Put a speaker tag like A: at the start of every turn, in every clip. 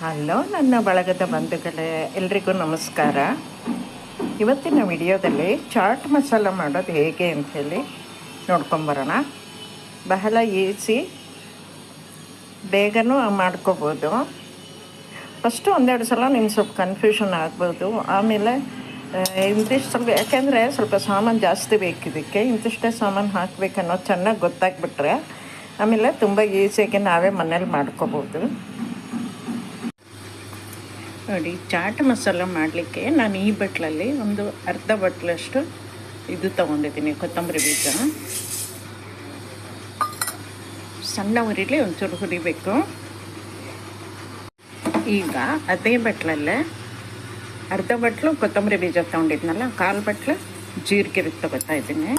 A: Hello ನನ್ನ ಬಳಗದ ಬಂಧುಗಳೇ, ಎಲ್ರಿಗೂ ನಮಸ್ಕಾರ. ಇವತ್ತಿನ ವಿಡಿಯೋದಲ್ಲಿ ಚಾಟ್ ಮಸಾಲ ಮಾಡೋದು ಹೇಗೆ ಅಂಥೇಳಿ ನೋಡ್ಕೊಂಬರೋಣ. ಬಹಳ ಈಸಿ, ಬೇಗನೂ ಮಾಡ್ಕೋಬೋದು. ಫಸ್ಟು ಒಂದೆರಡು ಸಲ ನಿಮ್ಗೆ ಸ್ವಲ್ಪ ಕನ್ಫ್ಯೂಷನ್ ಆಗ್ಬೋದು. ಆಮೇಲೆ ಇಂತಿಷ್ಟು ಸ್ವಲ್ಪ, ಯಾಕೆಂದರೆ ಸ್ವಲ್ಪ ಸಾಮಾನು ಜಾಸ್ತಿ ಬೇಕಿದ್ದಕ್ಕೆ, ಇಂತಿಷ್ಟೇ ಸಾಮಾನು ಹಾಕಬೇಕನ್ನೋದು ಚೆನ್ನಾಗಿ ಗೊತ್ತಾಗ್ಬಿಟ್ರೆ ಆಮೇಲೆ ತುಂಬ ಈಸಿಯಾಗಿ ನಾವೇ ಮನೇಲಿ ಮಾಡ್ಕೋಬೋದು. ನೋಡಿ, ಚಾಟ್ ಮಸಾಲ ಮಾಡಲಿಕ್ಕೆ ನಾನು ಈ ಬಟ್ಲಲ್ಲಿ ಒಂದು ಅರ್ಧ ಬಟ್ಲಷ್ಟು ಇದು ತೊಗೊಂಡಿದ್ದೀನಿ, ಕೊತ್ತಂಬರಿ ಬೀಜ. ಸಣ್ಣ ಉರಿಲಿ ಒಂಚೂರು ಹುರಿಬೇಕು. ಈಗ ಅದೇ ಬಟ್ಲಲ್ಲೇ ಅರ್ಧ ಬಟ್ಲು ಕೊತ್ತಂಬರಿ ಬೀಜ ತೊಗೊಂಡಿದ್ನಲ್ಲ, ಕಾಲು ಬಟ್ಲು ಜೀರಿಗೆ ತಗೋತಾ ಇದ್ದೀನಿ.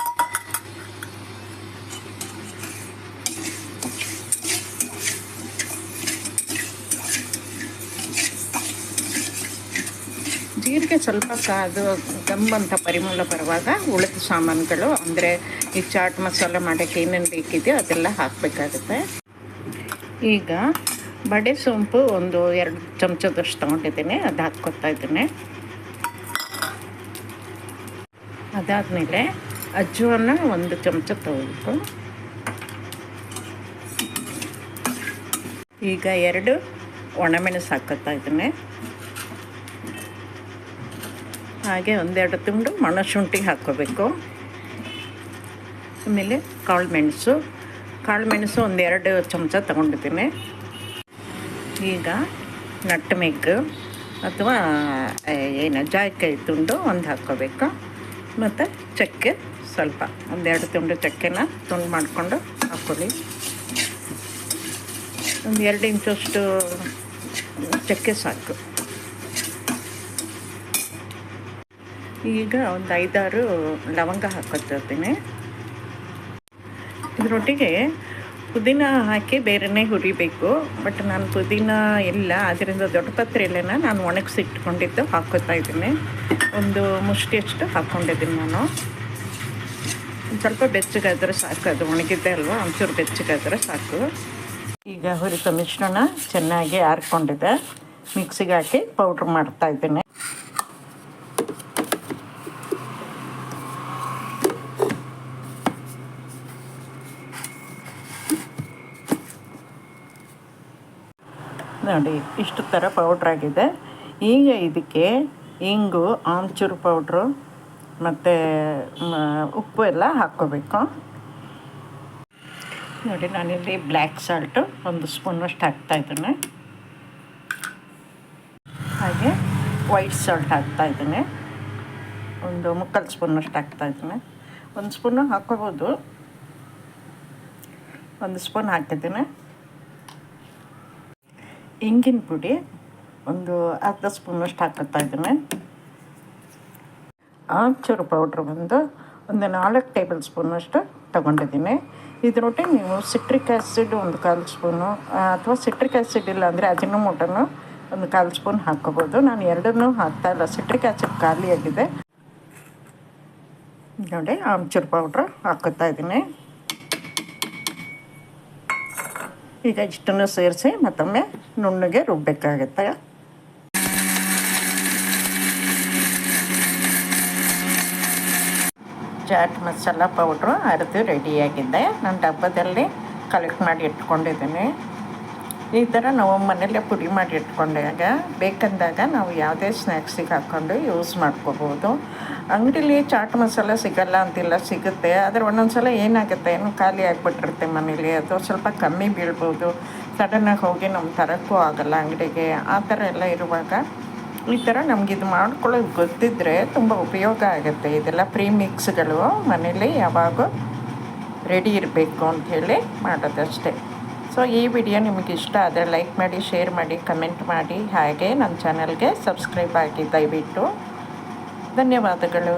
A: ಜೀರಿಗೆ ಸ್ವಲ್ಪ ಕಾದು ಗಮ್ಮಂತ ಪರಿಮಳ ಬರುವಾಗ ಉಳಿದ ಸಾಮಾನುಗಳು, ಅಂದರೆ ಈ ಚಾಟ್ ಮಸಾಲ ಮಾಡೋಕ್ಕೆ ಏನೇನು ಬೇಕಿದೆಯೋ ಅದೆಲ್ಲ ಹಾಕಬೇಕಾಗುತ್ತೆ. ಈಗ ಬಡೆ ಸೊಂಪು ಒಂದು 2 ಚಮಚದಷ್ಟು ತೊಗೊಂಡಿದ್ದೀನಿ, ಅದು ಹಾಕ್ಕೊತಾ ಇದ್ದೀನಿ. ಅದಾದಮೇಲೆ ಅಜ್ವಾನ 1 ಚಮಚ ತೊಗೊಳ್ಬೇಕು. ಈಗ 2 ಒಣಮೆಣಸು ಹಾಕ್ಕೊತಾ ಇದ್ದೀನಿ. ಹಾಗೆ 1-2 ತುಂಡು ಒಣಶುಂಠಿ ಹಾಕ್ಕೋಬೇಕು. ಆಮೇಲೆ ಕಾಳು ಮೆಣಸು 1-2 ಚಮಚ ತೊಗೊಂಡಿದ್ದೀನಿ. ಈಗ ನಟ್ಮೆಗ್ ಅಥವಾ ಜಾಯಿಕಾಯಿ ತುಂಡು 1 ಹಾಕ್ಕೋಬೇಕು. ಮತ್ತು ಚಕ್ಕೆ ಸ್ವಲ್ಪ 1-2 ತುಂಡು ಚಕ್ಕೆನ ತುಂಡು ಮಾಡಿಕೊಂಡು ಹಾಕ್ಕೊಳ್ಳಿ. 1-2 ಇಂಚಷ್ಟು ಚಕ್ಕೆ ಸಾಕು. ಈಗ ಒಂದು 5-6 ಲವಂಗ ಹಾಕ್ಕೊತಿರ್ತೀನಿ. ಇದರೊಟ್ಟಿಗೆ ಪುದೀನ ಹಾಕಿ ಬೇರೆಯೇ ಹುರಿಬೇಕು. ಬಟ್ ನಾನು ಪುದೀನ ಇಲ್ಲ, ಅದರಿಂದ ದೊಡ್ಡ ಪತ್ರೆಯಲ್ಲೇನ ನಾನು ಒಣಗಿಸಿಟ್ಕೊಂಡಿದ್ದು ಹಾಕ್ಕೊತಾ ಇದ್ದೀನಿ. ಒಂದು ಮುಷ್ಟಿಯಷ್ಟು ಹಾಕ್ಕೊಂಡಿದ್ದೀನಿ ನಾನು. ಸ್ವಲ್ಪ ಬೆಚ್ಚಗಾದರೆ ಸಾಕು, ಅದು ಒಣಗಿದ್ದೆ ಅಲ್ವಾ, ಒಂಚೂರು ಬೆಚ್ಚಗಾದರೆ ಸಾಕು. ಈಗ ಹುರಿದ ಮಿಶ್ರಣ ಚೆನ್ನಾಗಿ ಆರಿಕೊಂಡಿದೆ, ಮಿಕ್ಸಿಗೆ ಹಾಕಿ ಪೌಡ್ರ್ ಮಾಡ್ತಾಯಿದ್ದೀನಿ. ನೋಡಿ, ಇಷ್ಟು ಥರ ಪೌಡ್ರಾಗಿದೆ. ಈಗ ಇದಕ್ಕೆ ಇಂಗು, ಆಮ್ಚೂರು ಪೌಡ್ರು ಮತ್ತು ಉಪ್ಪು ಎಲ್ಲ ಹಾಕ್ಕೋಬೇಕು. ನೋಡಿ, ನಾನಿಲ್ಲಿ ಬ್ಲ್ಯಾಕ್ ಸಾಲ್ಟು 1 ಸ್ಪೂನಷ್ಟು ಹಾಕ್ತಾಯಿದ್ದೀನಿ. ಹಾಗೆ ವೈಟ್ ಸಾಲ್ಟ್ ಹಾಕ್ತಾಯಿದ್ದೀನಿ, 1 ಮುಕ್ಕಾಲು ಸ್ಪೂನಷ್ಟು ಹಾಕ್ತಾಯಿದ್ದೀನಿ. 1 ಸ್ಪೂನು ಹಾಕ್ಕೋಬೋದು, 1 ಸ್ಪೂನ್ ಹಾಕಿದ್ದೀನಿ. ಇಂಗಿನ ಪುಡಿ 1 ಅರ್ಧ ಸ್ಪೂನಷ್ಟು ಹಾಕ್ಕೊತಾ ಇದ್ದೀನಿ. ಆಮ್ಚೂರು ಪೌಡ್ರ್ ಒಂದು 4 ಟೇಬಲ್ ಸ್ಪೂನಷ್ಟು ತೊಗೊಂಡಿದ್ದೀನಿ. ಇದರೊಟ್ಟಿಗೆ ನೀವು ಸಿಟ್ರಿಕ್ ಆ್ಯಸಿಡ್ 1/4 ಸ್ಪೂನು, ಅಥವಾ ಸಿಟ್ರಿಕ್ ಆ್ಯಸಿಡ್ ಇಲ್ಲ ಅಂದರೆ ಅಜಿನೋಮೋಟೋನು 1/4 ಸ್ಪೂನ್ ಹಾಕ್ಕೋಬೋದು. ನಾನು ಎರಡನ್ನೂ ಹಾಕ್ತಾಯಿಲ್ಲ, ಸಿಟ್ರಿಕ್ ಆ್ಯಸಿಡ್ ಖಾಲಿಯಾಗಿದೆ. ನೋಡಿ, ಆಮ್ಚೂರು ಪೌಡ್ರ್ ಹಾಕ್ಕೊತಾ ಇದ್ದೀನಿ. ಈಗ ಇಷ್ಟನ್ನು ಸೇರಿಸಿ ಮತ್ತೊಮ್ಮೆ ನುಣ್ಣಗೆ ರುಬ್ಬಬೇಕಾಗುತ್ತೆ. ಚಾಟ್ ಮಸಾಲ ಪೌಡ್ರು ಅರೆದು ರೆಡಿಯಾಗಿದೆ. ನಾನು ಡಬ್ಬದಲ್ಲಿ ಕಲೆಕ್ಟ್ ಮಾಡಿ ಇಟ್ಕೊಂಡಿದ್ದೀನಿ. ಈ ಥರ ನಾವು ಮನೆಯಲ್ಲೇ ಪುಡಿ ಮಾಡಿ ಇಟ್ಕೊಂಡಾಗ ಬೇಕಂದಾಗ ನಾವು ಯಾವುದೇ ಸ್ನ್ಯಾಕ್ಸಿಗೆ ಹಾಕ್ಕೊಂಡು ಯೂಸ್ ಮಾಡ್ಕೋಬೋದು. ಅಂಗಡೀಲಿ ಚಾಟ್ ಮಸಾಲ ಸಿಗೋಲ್ಲ ಅಂತಿಲ್ಲ, ಸಿಗುತ್ತೆ. ಆದರೆ ಒಂದೊಂದು ಸಲ ಏನಾಗುತ್ತೆ, ಏನು ಖಾಲಿ ಆಗಿಬಿಟ್ಟಿರುತ್ತೆ ಮನೇಲಿ, ಅದು ಸ್ವಲ್ಪ ಕಮ್ಮಿ ಬೀಳ್ಬೋದು. ಸಡನ್ನಾಗಿ ಹೋಗಿ ನಮ್ಮ ತರೋಕ್ಕೂ ಆಗೋಲ್ಲ ಅಂಗಡಿಗೆ. ಆ ಥರ ಎಲ್ಲ ಇರುವಾಗ ಈ ಥರ ನಮಗಿದು ಮಾಡ್ಕೊಳ್ಳೋದು ಗೊತ್ತಿದ್ದರೆ ತುಂಬ ಉಪಯೋಗ ಆಗುತ್ತೆ. ಇದೆಲ್ಲ ಪ್ರೀ ಮಿಕ್ಸ್ಗಳು ಮನೇಲಿ ಯಾವಾಗೂ ರೆಡಿ ಇರಬೇಕು ಅಂಥೇಳಿ ಮಾಡೋದಷ್ಟೇ. ಸೊ ಈ ವಿಡಿಯೋ ನಿಮಗೆ ಇಷ್ಟ ಆದರೆ ಲೈಕ್ ಮಾಡಿ, ಶೇರ್ ಮಾಡಿ, ಕಮೆಂಟ್ ಮಾಡಿ. ಹಾಗೆ ನನ್ನ ಚಾನಲ್ಗೆ ಸಬ್ಸ್ಕ್ರೈಬ್ ಆಗಿ ದಯವಿಟ್ಟು. ಧನ್ಯವಾದಗಳು.